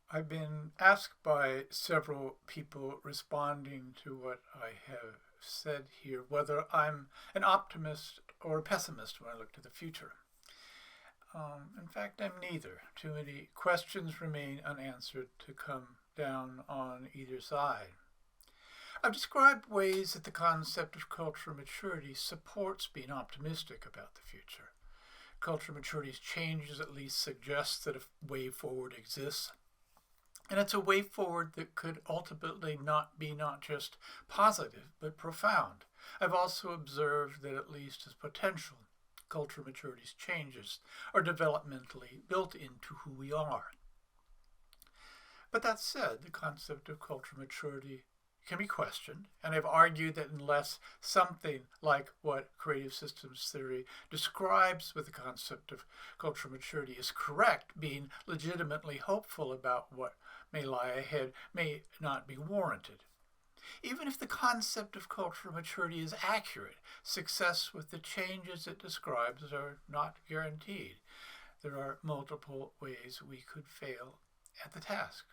I've been asked by several people responding to what I have said here whether I'm an optimist or a pessimist when I look to the future. In fact, I'm neither. Too many questions remain unanswered to come down on either side. I've described ways that the concept of cultural maturity supports being optimistic about the future. Cultural maturity's changes at least suggest that a way forward exists. And it's a way forward that could ultimately not just positive, but profound. I've also observed that at least as potential, cultural maturity's changes are developmentally built into who we are. But that said, the concept of cultural maturity can be questioned, and I've argued that unless something like what creative systems theory describes with the concept of cultural maturity is correct, being legitimately hopeful about what may lie ahead may not be warranted. Even if the concept of cultural maturity is accurate, success with the changes it describes are not guaranteed. There are multiple ways we could fail at the task.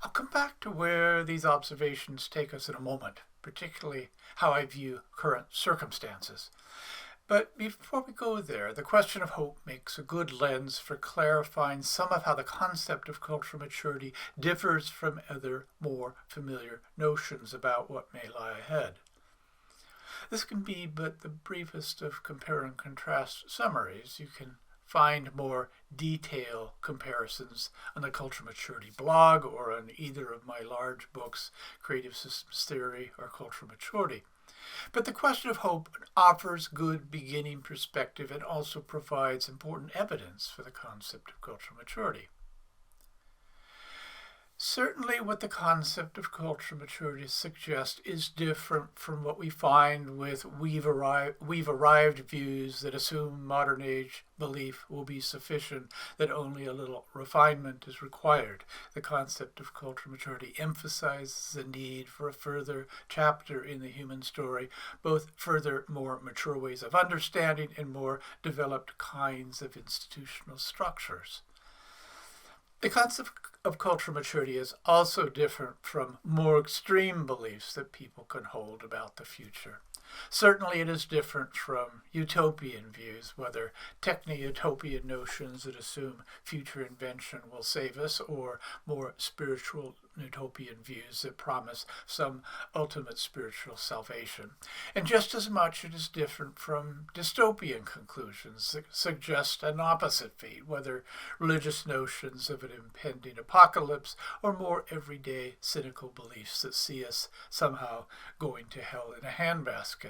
I'll come back to where these observations take us in a moment, particularly how I view current circumstances. But before we go there, the question of hope makes a good lens for clarifying some of how the concept of cultural maturity differs from other, more familiar notions about what may lie ahead. This can be but the briefest of compare and contrast summaries. You can find more detailed comparisons on the Cultural Maturity blog or on either of my large books, Creative Systems Theory or Cultural Maturity. But the question of hope offers good beginning perspective and also provides important evidence for the concept of cultural maturity. Certainly, what the concept of cultural maturity suggests is different from what we find with we've arrived views that assume modern age belief will be sufficient, that only a little refinement is required. The concept of cultural maturity emphasizes the need for a further chapter in the human story, both further, more mature ways of understanding and more developed kinds of institutional structures. The concept of cultural maturity is also different from more extreme beliefs that people can hold about the future. Certainly it is different from utopian views, whether techno-utopian notions that assume future invention will save us, or more spiritual utopian views that promise some ultimate spiritual salvation. And just as much it is different from dystopian conclusions that suggest an opposite fate, whether religious notions of an impending apocalypse or more everyday cynical beliefs that see us somehow going to hell in a handbasket.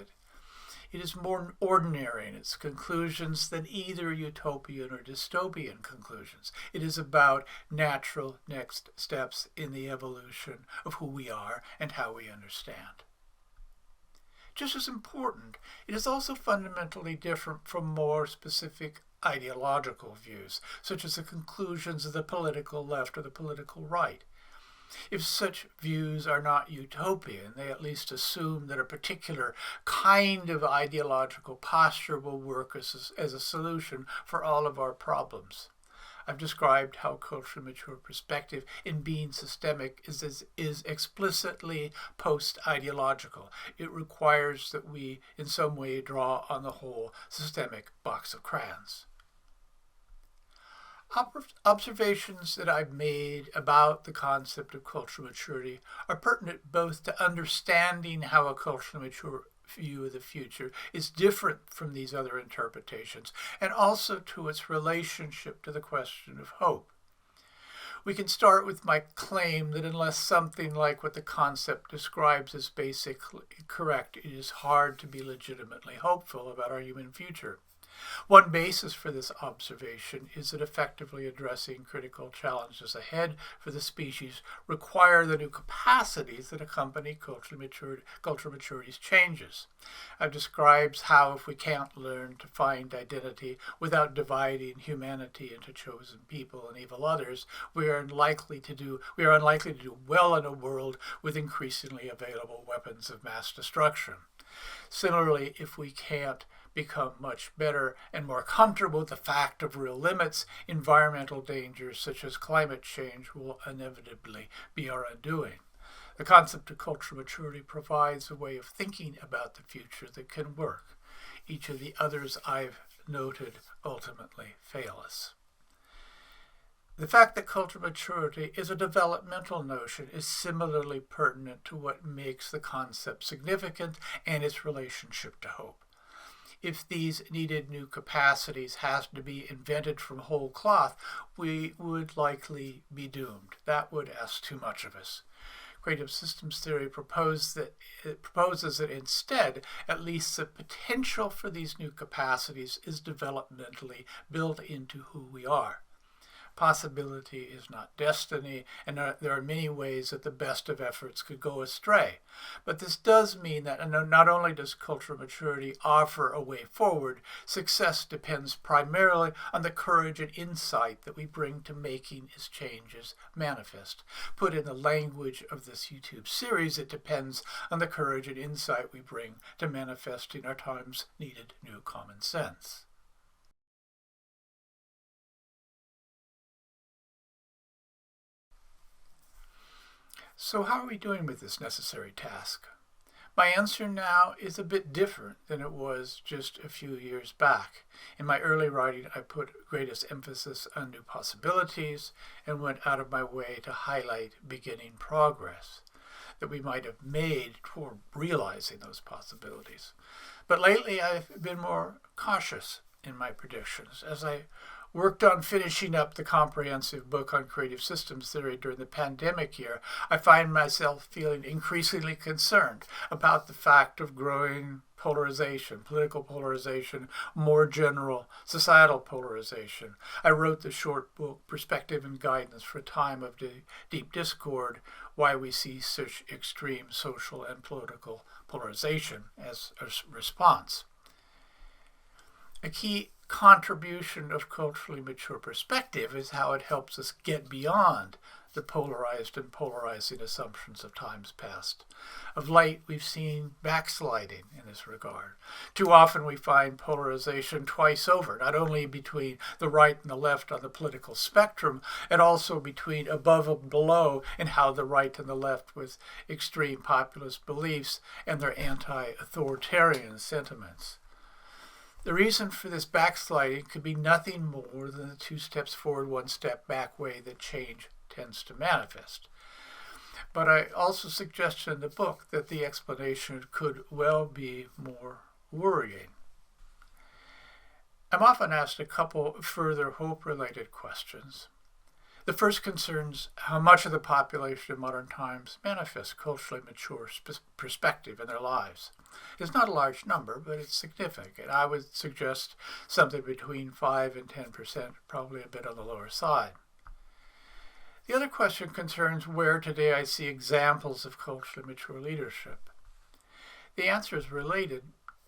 It is more ordinary in its conclusions than either utopian or dystopian conclusions. It is about natural next steps in the evolution of who we are and how we understand. Just as important, it is also fundamentally different from more specific ideological views, such as the conclusions of the political left or the political right. If such views are not utopian, they at least assume that a particular kind of ideological posture will work as a solution for all of our problems. I've described how culturally mature perspective in being systemic is explicitly post-ideological. It requires that we in some way draw on the whole systemic box of crayons. Observations that I've made about the concept of cultural maturity are pertinent both to understanding how a culturally mature view of the future is different from these other interpretations, and also to its relationship to the question of hope. We can start with my claim that unless something like what the concept describes is basically correct, it is hard to be legitimately hopeful about our human future. One basis for this observation is that effectively addressing critical challenges ahead for the species require the new capacities that accompany cultural maturity's changes. I've described how if we can't learn to find identity without dividing humanity into chosen people and evil others, we are unlikely to do well in a world with increasingly available weapons of mass destruction. Similarly, if we can't become much better and more comfortable with the fact of real limits, environmental dangers such as climate change will inevitably be our undoing. The concept of cultural maturity provides a way of thinking about the future that can work. Each of the others I've noted ultimately fail us. The fact that cultural maturity is a developmental notion is similarly pertinent to what makes the concept significant and its relationship to hope. If these needed new capacities has to be invented from whole cloth, we would likely be doomed. That would ask too much of us. Creative systems theory proposes that instead, at least the potential for these new capacities is developmentally built into who we are. Possibility is not destiny, and there are many ways that the best of efforts could go astray. But this does mean that not only does cultural maturity offer a way forward, success depends primarily on the courage and insight that we bring to making its changes manifest. Put in the language of this YouTube series, it depends on the courage and insight we bring to manifesting our time's needed new common sense. So how are we doing with this necessary task? My answer now is a bit different than it was just a few years back. In my early writing, I put greatest emphasis on new possibilities and went out of my way to highlight beginning progress that we might have made toward realizing those possibilities. But lately, I've been more cautious in my predictions. As I worked on finishing up the comprehensive book on creative systems theory during the pandemic year, I find myself feeling increasingly concerned about the fact of growing polarization, political polarization, more general societal polarization. I wrote the short book, Perspective and Guidance for a Time of Deep Discord, Why We See Such Extreme Social and Political Polarization, as a response. A key contribution of culturally mature perspective is how it helps us get beyond the polarized and polarizing assumptions of times past. Of late, we've seen backsliding in this regard. Too often we find polarization twice over, not only between the right and the left on the political spectrum, and also between above and below in how the right and the left with extreme populist beliefs and their anti-authoritarian sentiments. The reason for this backsliding could be nothing more than the 2 steps forward, 1 step back way that change tends to manifest. But I also suggested in the book that the explanation could well be more worrying. I'm often asked a couple further hope-related questions. The first concerns how much of the population in modern times manifests culturally mature perspective in their lives. It's not a large number, but it's significant. I would suggest something between 5 and 10%, probably a bit on the lower side. The other question concerns where today I see examples of culturally mature leadership. The answer is related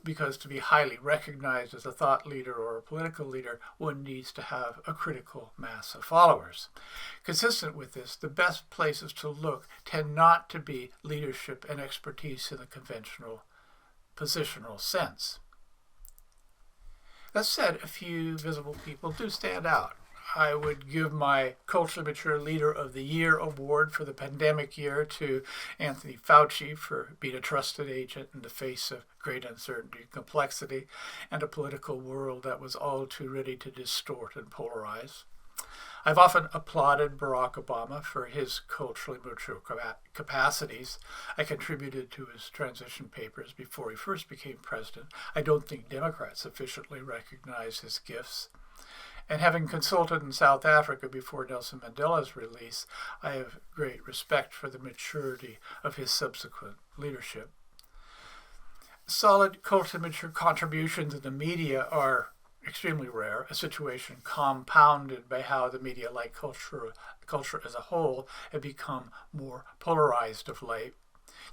because to be highly recognized as a thought leader or a political leader, one needs to have a critical mass of followers. Consistent with this, the best places to look tend not to be leadership and expertise in the conventional positional sense. That said, a few visible people do stand out. I would give my Culturally Mature Leader of the Year award for the pandemic year to Anthony Fauci for being a trusted agent in the face of great uncertainty and complexity and a political world that was all too ready to distort and polarize. I've often applauded Barack Obama for his culturally mature capacities. I contributed to his transition papers before he first became president. I don't think Democrats sufficiently recognize his gifts. And having consulted in South Africa before Nelson Mandela's release, I have great respect for the maturity of his subsequent leadership. Solid culturally mature contributions in the media are extremely rare, a situation compounded by how the media, like culture as a whole, have become more polarized of late.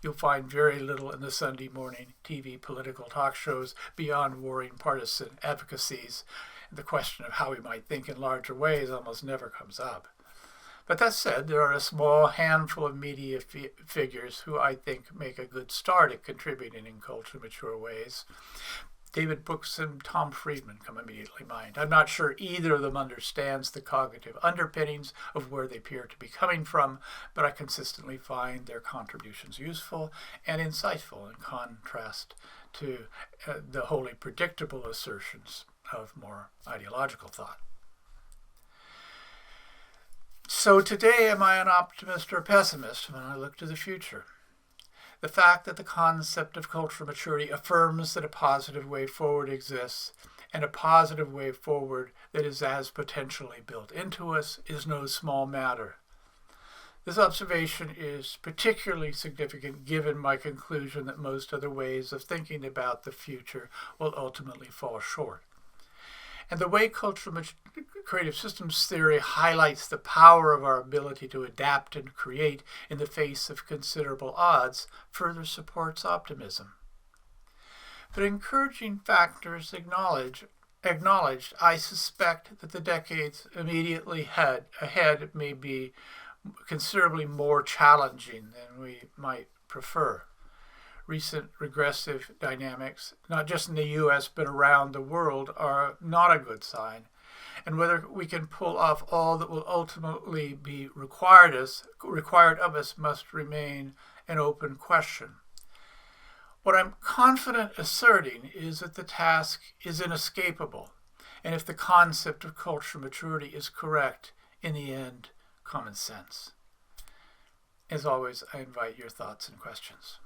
You'll find very little in the Sunday morning TV political talk shows beyond warring partisan advocacies. The question of how we might think in larger ways almost never comes up. But that said, there are a small handful of media figures who I think make a good start at contributing in culturally mature ways. David Brooks and Tom Friedman come immediately to mind. I'm not sure either of them understands the cognitive underpinnings of where they appear to be coming from, but I consistently find their contributions useful and insightful in contrast to the wholly predictable assertions of more ideological thought. So today, am I an optimist or a pessimist when I look to the future? The fact that the concept of cultural maturity affirms that a positive way forward exists, and a positive way forward that is as potentially built into us, is no small matter. This observation is particularly significant given my conclusion that most other ways of thinking about the future will ultimately fall short. And the way cultural creative systems theory highlights the power of our ability to adapt and create in the face of considerable odds further supports optimism. But encouraging factors acknowledged, I suspect that the decades immediately ahead may be considerably more challenging than we might prefer. Recent regressive dynamics, not just in the U.S. but around the world, are not a good sign. And whether we can pull off all that will ultimately be required of us must remain an open question. What I'm confident asserting is that the task is inescapable, and if the concept of cultural maturity is correct, in the end, common sense. As always, I invite your thoughts and questions.